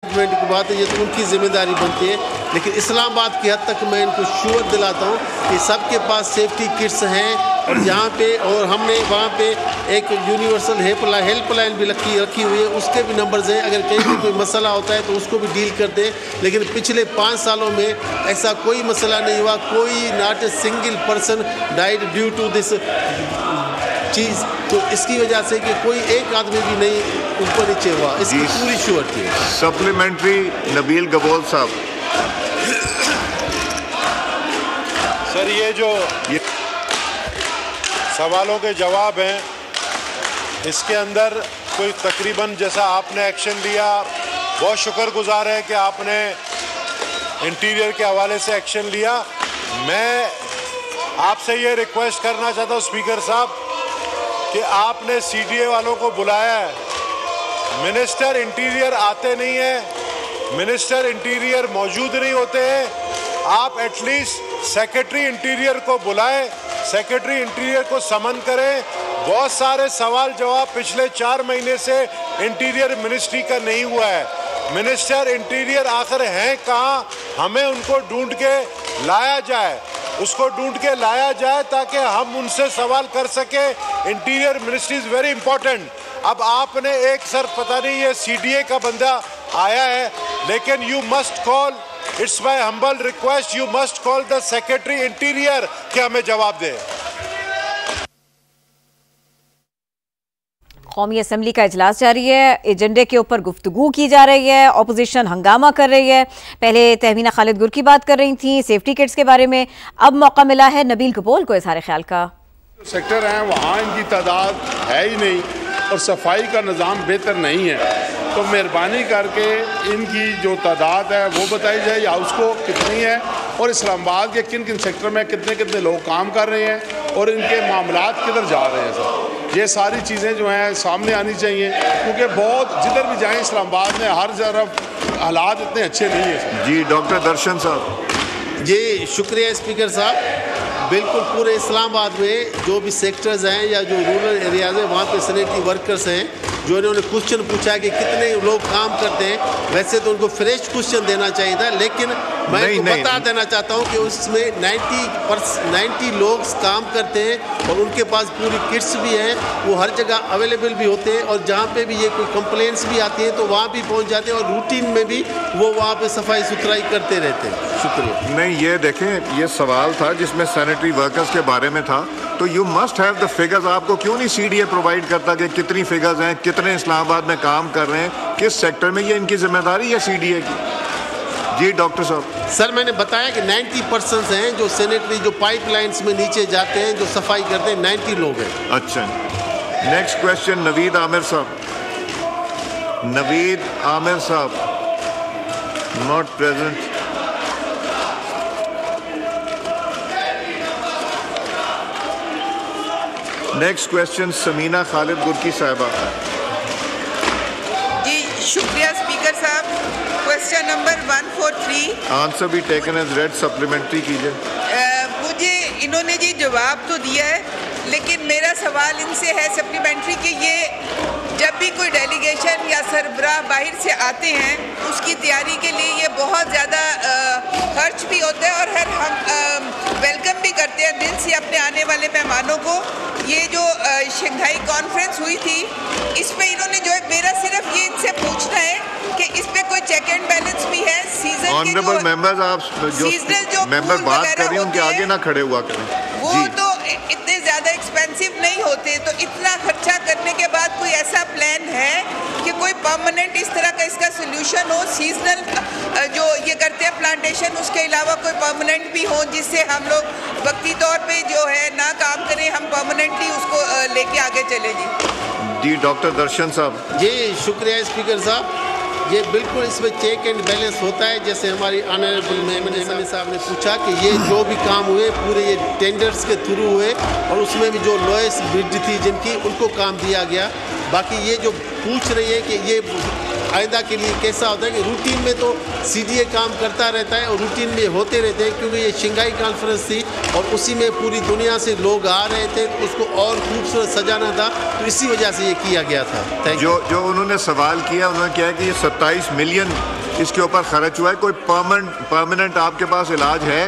की बात है, ये तो उनकी जिम्मेदारी बनती है, लेकिन इस्लामाबाद की हद तक मैं इनको श्योर दिलाता हूँ कि सबके पास सेफ्टी किट्स हैं और यहाँ पे और हमने वहाँ पे एक यूनिवर्सल हेल्पलाइन भी रखी हुई है, उसके भी नंबर्स हैं। अगर कहीं भी कोई मसला होता है तो उसको भी डील करते हैं। लेकिन पिछले 5 सालों में ऐसा कोई मसला नहीं हुआ, कोई not a single person died due to this चीज़। तो इसकी वजह से कि कोई एक आदमी भी नहीं ऊपर नीचे हुआ, इसकी पूरी श्योरिटी है। सप्लीमेंट्री नबील गबोल साहब। सर, ये जो सवालों के जवाब हैं, इसके अंदर कोई तकरीबन जैसा आपने एक्शन लिया, बहुत शुक्रगुजार है कि आपने इंटीरियर के हवाले से एक्शन लिया। मैं आपसे ये रिक्वेस्ट करना चाहता हूँ स्पीकर साहब कि आपने सीडीए वालों को बुलाया है, मिनिस्टर इंटीरियर आते नहीं हैं, मिनिस्टर इंटीरियर मौजूद नहीं होते हैं। आप एटलीस्ट सेक्रेटरी इंटीरियर को बुलाएं, सेक्रेटरी इंटीरियर को समन करें। बहुत सारे सवाल जवाब पिछले 4 महीने से इंटीरियर मिनिस्ट्री का नहीं हुआ है। मिनिस्टर इंटीरियर आखिर हैं कहाँ, हमें उनको ढूंढ के लाया जाए, उसको ढूंढ के लाया जाए ताकि हम उनसे सवाल कर सके। Interior ministry is very important. अब आपने एक सर पता नहीं ये सीडीए का बंदा आया है, लेकिन you must call, it's my humble request, you must call the secretary interior कि हमें जवाब दे। कौमी असम्बली का इजलास जारी है, एजेंडे के ऊपर गुफ्तगू की जा रही है, ऑपोजिशन हंगामा कर रही है। पहले तहमीना खालिद गुर की बात कर रही थी सेफ्टी किट्स के बारे में, अब मौका मिला है नबील गबोल को इज़हार ख्याल का। सेक्टर हैं वहाँ इनकी तादाद है ही नहीं और सफाई का निज़ाम बेहतर नहीं है, तो मेहरबानी करके इनकी जो तादाद है वो बताई जाए, हाउस को कितनी है और इस्लामाबाद के किन किन सेक्टर में कितने कितने लोग काम कर रहे हैं और इनके मामलात किधर जा रहे हैं। सर, ये सारी चीज़ें जो हैं सामने आनी चाहिए, क्योंकि बहुत जिधर भी जाएं इस्लामाबाद में हर तरफ हालात इतने अच्छे नहीं हैं। जी डॉक्टर दर्शन साहब। जी शुक्रिया स्पीकर साहब। बिल्कुल पूरे इस्लामाबाद में जो भी सेक्टर्स हैं या जो रूरल एरियाज़ हैं वहाँ पे सैनिटरी वर्कर्स हैं, जो इन्होंने क्वेश्चन पूछा कि कितने लोग काम करते हैं, वैसे तो उनको फ्रेश क्वेश्चन देना चाहिए था, लेकिन मैं बता देना चाहता हूँ कि उसमें 90 लोग काम करते हैं और उनके पास पूरी किट्स भी हैं, वो हर जगह अवेलेबल भी होते हैं और जहाँ पे भी ये कोई कंप्लेंट्स भी आती हैं तो वहाँ भी पहुँच जाते हैं और रूटीन में भी वो वहाँ पे सफाई सुथराई करते रहते हैं। शुक्रिया। नहीं, ये देखें, ये सवाल था जिसमें सैनिटरी वर्कर्स के बारे में था, तो you must have the figures. आपको क्यों नहीं सीडीए प्रोवाइड करता कि कितनी फिगर्स हैं, कितने इस्लामाबाद में काम कर रहे हैं, किस सेक्टर में, ये इनकी जिम्मेदारी है सीडीए की। जी डॉक्टर साहब। सर, मैंने बताया कि 90% हैं जो सैनिटरी जो पाइपलाइंस में नीचे जाते हैं, जो सफाई करते हैं, 90 लोग हैं। अच्छा, नेक्स्ट क्वेश्चन नवीद आमिर साहब। नवीद आमिर साहब not present. Next question Sameena Khalid Gurki साहिबा। जी शुक्रिया स्पीकर साहब। Question number 143। आंसर भी टेकन एज रेड, सप्लीमेंट्री कीजिए। मुझे इन्होंने जी जवाब तो दिया है, लेकिन मेरा सवाल इनसे है सप्लीमेंट्री कि ये जब भी कोई डेलीगेशन या सरबराह बाहर से आते हैं उसकी तैयारी के लिए ये बहुत ज़्यादा खर्च भी होता है और हम वेलकम भी करते हैं दिल से अपने आने वाले मेहमानों को। ये जो शंघाई कॉन्फ्रेंस हुई थी, इसमें इन्होंने जो है, मेरा सिर्फ ये इनसे पूछना है कि इस पे कोई चेक एंड बैलेंस भी है। सीजन ऑनरेबल मेंबर्स, आप जो मेंबर बात कर रहे हैं उनके आगे ना खड़े हुआ करें। वो तो इतने ज़्यादा एक्सपेंसिव नहीं होते, तो इतना खर्चा करने के बाद कोई ऐसा प्लान है कि कोई परमानेंट इस तरह का इसका सोल्यूशन हो? सीजनल जो ये करते हैं प्लांटेशन, उसके अलावा कोई परमानेंट भी हो जिससे हम लोग वक्ती तौर पे जो है ना काम करें, हम परमानेंटली उसको लेके आगे चले। जी डॉक्टर दर्शन साहब। जी शुक्रिया स्पीकर साहब। ये बिल्कुल इसमें चेक एंड बैलेंस होता है, जैसे हमारी ऑनरेबल मेमन साहब ने पूछा कि ये जो भी काम हुए पूरे ये टेंडर्स के थ्रू हुए और उसमें भी जो लोएस्ट बिड थी जिनकी, उनको काम दिया गया। बाकी ये जो पूछ रही है कि ये आइंदा के लिए कैसा होता है कि रूटीन में तो CDA काम करता रहता है और रूटीन में होते रहते हैं, क्योंकि ये शंघाई कॉन्फ्रेंस थी और उसी में पूरी दुनिया से लोग आ रहे थे, तो उसको और खूबसूरत सजाना था, तो इसी वजह से ये किया गया था। Thank you. जो उन्होंने सवाल किया, उन्होंने कहा कि ये 27 मिलियन इसके ऊपर खर्च हुआ है, कोई परमानेंट आपके पास इलाज है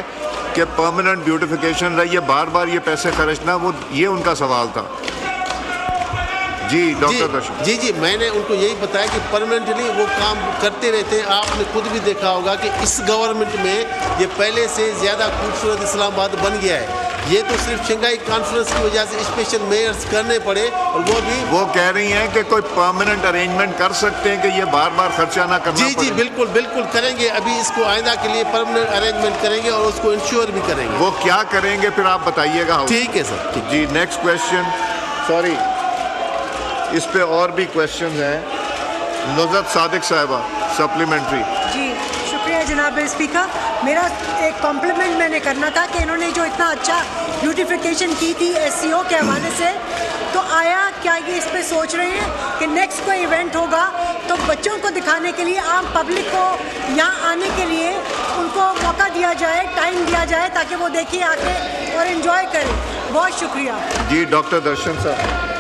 कि परमानेंट ब्यूटिफिकेशन रही है, बार बार ये पैसे खर्चना, वो ये उनका सवाल था। जी डॉक्टर दर्शन जी, मैंने उनको यही बताया कि परमानेंटली वो काम करते रहते हैं। आपने खुद भी देखा होगा कि इस गवर्नमेंट में ये पहले से ज़्यादा खूबसूरत इस्लामाबाद बन गया है। ये तो सिर्फ शंघाई कॉन्फ्रेंस की वजह से स्पेशल मेयर्स करने पड़े, और वो कह रही हैं कि कोई परमानेंट अरेंजमेंट कर सकते हैं कि ये बार बार खर्चा ना करना पड़े। जी बिल्कुल करेंगे। अभी इसको आइंदा के लिए परमानेंट अरेंजमेंट करेंगे और उसको इंश्योर भी करेंगे। वो क्या करेंगे फिर आप बताइएगा। ठीक है सर। जी नेक्स्ट क्वेश्चन, सॉरी इस पे और भी क्वेश्चन हैं। नुज़रत सादिक साहिबा, सप्लीमेंट्री। जी शुक्रिया जनाब स्पीकर। मेरा एक कॉम्प्लीमेंट मैंने करना था कि इन्होंने जो इतना अच्छा ब्यूटिफिकेशन की थी SCO के हवाले से, तो आया क्या ये इस पे सोच रहे हैं कि नेक्स्ट कोई इवेंट होगा तो बच्चों को दिखाने के लिए, आम पब्लिक को यहाँ आने के लिए उनको मौका दिया जाए, टाइम दिया जाए, ताकि वो देखिए आके और इन्जॉय करें। बहुत शुक्रिया। जी डॉक्टर दर्शन साहब।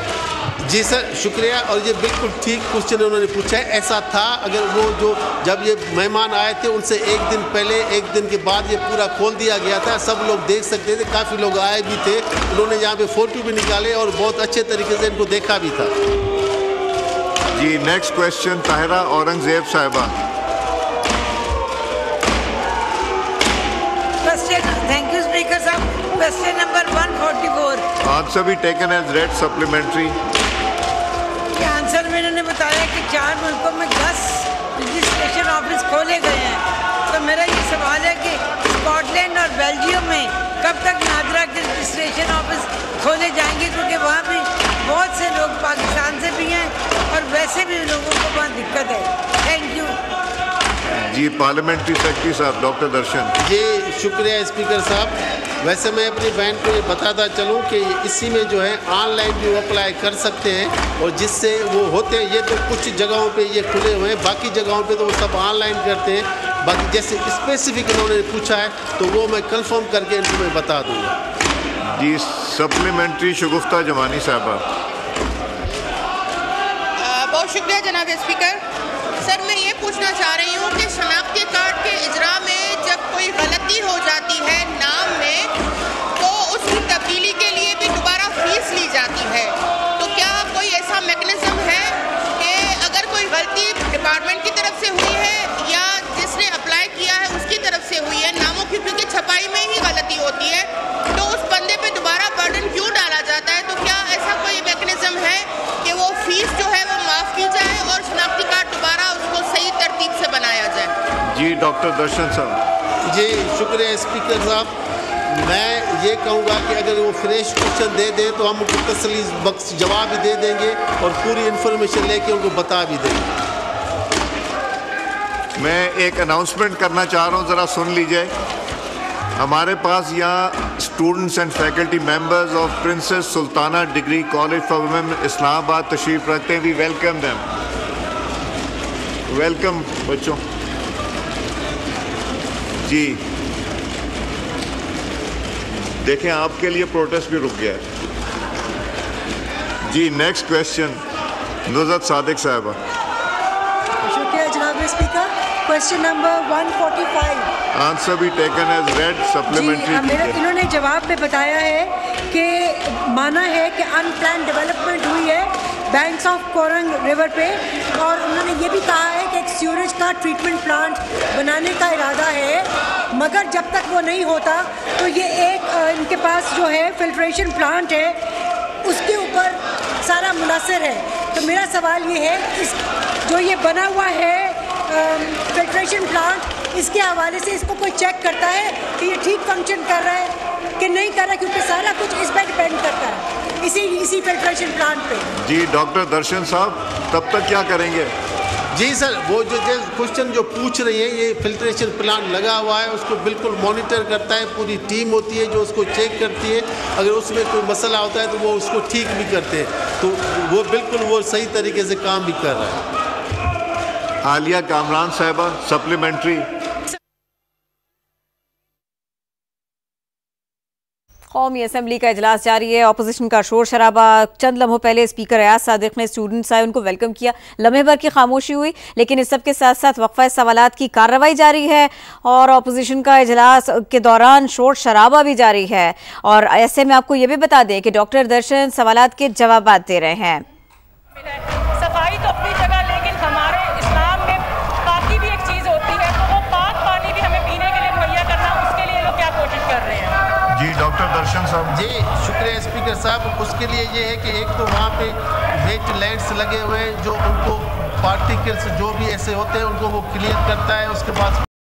जी सर शुक्रिया। और ये बिल्कुल ठीक क्वेश्चन उन्होंने पूछा है। ऐसा था, अगर वो जब ये मेहमान आए थे उनसे एक दिन पहले, एक दिन के बाद ये पूरा खोल दिया गया था, सब लोग देख सकते थे, काफ़ी लोग आए भी थे, उन्होंने यहाँ पे फोटो भी निकाले और बहुत अच्छे तरीके से इनको देखा भी था। जी नेक्स्ट क्वेश्चन ताहिरा औरंगजेब साहिबा। थैंक यू स्पीकर साहब। Question number 144। आंसर भी taken as read supplementary. Answer में इन्होंने बताया कि 4 मुल्कों में 10 रजिस्ट्रेशन ऑफिस खोले गए हैं। तो मेरा ये सवाल है कि स्कॉटलैंड और बेल्जियम में कब तक नादरा के रजिस्ट्रेशन ऑफिस खोले जाएंगे, क्योंकि वहाँ भी बहुत से लोग पाकिस्तान से भी हैं और वैसे भी लोगों को वहाँ दिक्कत है। Thank you. जी पार्लियामेंट्री सेक्रेटरी साहब डॉक्टर दर्शन। जी शुक्रिया स्पीकर साहब। वैसे मैं अपनी बहन को ये बताता चलूँ कि इसी में जो है ऑनलाइन भी अप्लाई कर सकते हैं, और जिससे वो होते हैं, ये तो कुछ जगहों पे ये खुले हुए हैं, बाकी जगहों पे तो वो सब ऑनलाइन करते हैं। बाकी जैसे स्पेसिफिक इन्होंने पूछा है तो वो मैं कंफर्म करके इनको मैं बता दूँगा। जी सप्लीमेंट्री शगुफ्ता जमानी साहबा। बहुत शुक्रिया जनाब स्पीकर। सर मैं ये पूछना चाह रही हूँ कि शनाख्ती कार्ड के इजरा में जब कोई गलती हो जाती है नाम में, तो उसकी तब्दीली के लिए भी दोबारा फीस ली जाती है। तो क्या कोई ऐसा मैकेनिज्म है कि अगर कोई गलती डिपार्टमेंट की तरफ से हुई है या जिसने अप्लाई किया है उसकी तरफ से हुई है, नामों की क्योंकि छपाई में ही गलती होती है, तो उस बंदे पे दोबारा बर्डन क्यों डाला जाता है? तो क्या ऐसा कोई मैकेनिज्म है कि वो फीस जो है वो माफ़ की जाए और शनाख्ती कार्ड दोबारा उसको सही तरतीब से बनाया जाए? जी डॉक्टर दर्शन साहब। जी शुक्रिया स्पीकर साहब। मैं ये कहूँगा कि अगर वो फ्रेश क्वेश्चन दे दें तो हम उनको तसल्ली बख्श जवाब भी दे देंगे और पूरी इन्फॉर्मेशन लेके उनको बता भी देंगे। मैं एक अनाउंसमेंट करना चाह रहा हूँ, ज़रा सुन लीजिए। हमारे पास यहाँ students and faculty members of princess Sultana degree college for women Islamabad तशरीफ रखते हैं। We welcome them. वेलकम बच्चों। जी देखें आपके लिए प्रोटेस्ट भी रुक गया है। जी नेक्स्ट क्वेश्चन नुज़रत सादिक साहिबा। शुक्रिया जनाब स्पीकर। Question number 145। आंसर भी टेकन एज रेड सप्लीमेंट्री। इन्होंने जवाब में बताया है कि माना है कि अनप्लान डेवलपमेंट हुई है बैंक्स ऑफ कोरंग रिवर पे, और उन्होंने ये भी कहा है कि एक सीवरेज का ट्रीटमेंट प्लांट बनाने का इरादा है, मगर जब तक वो नहीं होता तो ये एक इनके पास जो है फिल्ट्रेशन प्लांट है उसके ऊपर सारा मुनहसर है। तो मेरा सवाल ये है कि जो ये बना हुआ है फिल्ट्रेशन प्लांट, इसके हवाले से इसको कोई चेक करता है कि ये ठीक फंक्शन कर रहा है कि नहीं कर रहा, क्योंकि सारा कुछ इस पर डिपेंड करता है, इसी फिल्ट्रेशन प्लांट पे। जी डॉक्टर दर्शन साहब तब तक क्या करेंगे? जी सर, वो जो क्वेश्चन जो पूछ रही है, ये फिल्ट्रेशन प्लांट लगा हुआ है, उसको बिल्कुल मॉनिटर करता है, पूरी टीम होती है जो उसको चेक करती है। अगर उसमें कोई मसला होता है तो वो उसको ठीक भी करते हैं, तो वो बिल्कुल वो सही तरीके से काम भी कर रहा है। आलिया कामरान साहिबा, सप्लीमेंट्री। कौमी असम्बली का इजलास जारी है। अपोजिशन का शोर शराबा। चंद लम्हों पहले स्पीकर अयाज सादिक ने स्टूडेंट्स आए, उनको वेलकम किया। लम्हे भर की खामोशी हुई, लेकिन इस सब के साथ साथ वक्फा सवालात की कार्रवाई जारी है और अपोजिशन का इजलास के दौरान शोर शराबा भी जारी है। और ऐसे में आपको ये भी बता दें कि डॉक्टर दर्शन सवालात के जवाब दे रहे हैं। सफाई तो अपनी जगह, लेकिन हमारे इस्लाम में पाकी भी एक चीज़ होती है, तो वो पाक पानी भी हमें पीने के लिए मुहैया करना, उसके लिए लोग क्या कोशिश कर रहे हैं? जी डॉक्टर दर्शन साहब। जी शुक्रिया स्पीकर साहब। उसके लिए ये है कि एक तो वहाँ पे वेट लाइट्स लगे हुए हैं जो उनको पार्टिकल्स जो भी ऐसे होते हैं उनको वो क्लियर करता है। उसके बाद